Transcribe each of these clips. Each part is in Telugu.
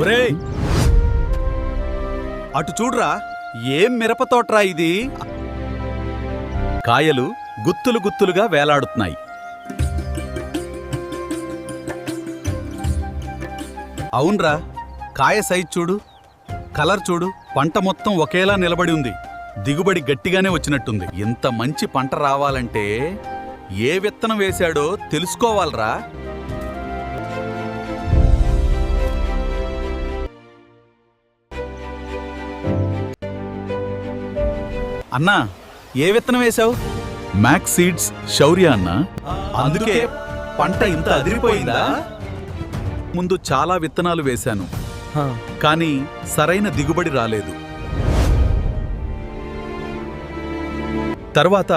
ఒరేయ్, అటు చూడ్రా, ఏం మిరపతోట్రా ఇది? కాయలు గుత్తులు గుత్తులుగా వేలాడుతున్నాయి. అవునరా, కాయ సైజ్ చూడు, కలర్ చూడు, పంట మొత్తం ఒకేలా నిలబడి ఉంది. దిగుబడి గట్టిగానే వచ్చినట్టుంది. ఇంత మంచి పంట రావాలంటే ఏ విత్తనం వేశాడో తెలుసుకోవాలరా. అన్నా, ఏ విత్తనం వేశావు? మ్యాక్స్ సీడ్స్ శౌర్య అన్నా. అందుకే పంట ఇంత అదిరిపోయిందా? ముందు చాలా విత్తనాలు వేశాను, కానీ సరైన దిగుబడి రాలేదు. తర్వాత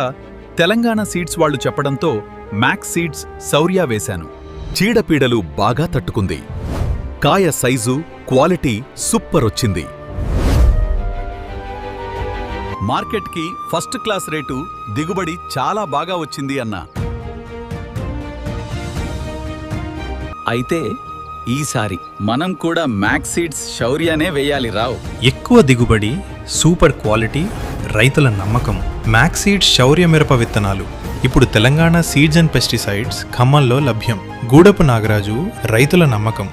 తెలంగాణ సీడ్స్ వాళ్ళు చెప్పడంతో మ్యాక్స్ సీడ్స్ శౌర్య వేశాను. చీడపీడలు బాగా తట్టుకుంది. కాయ సైజు, క్వాలిటీ సూపర్ వచ్చింది. మార్కెట్కి ఫస్ట్ క్లాస్ రేటు, దిగుబడి చాలా బాగా వచ్చింది అన్నా. అయితే ఈసారి మనం కూడా మ్యాక్స్ సీడ్స్ శౌర్యనే వేయాలి రావ్. ఎక్కువ దిగుబడి, సూపర్ క్వాలిటీ, రైతుల నమ్మకం. మ్యాక్స్ సీడ్స్ శౌర్య మిరప విత్తనాలు ఇప్పుడు తెలంగాణ సీడ్స్ అండ్ పెస్టిసైడ్స్ ఖమ్మంలో లభ్యం. గూడపు నాగరాజు, రైతుల నమ్మకం.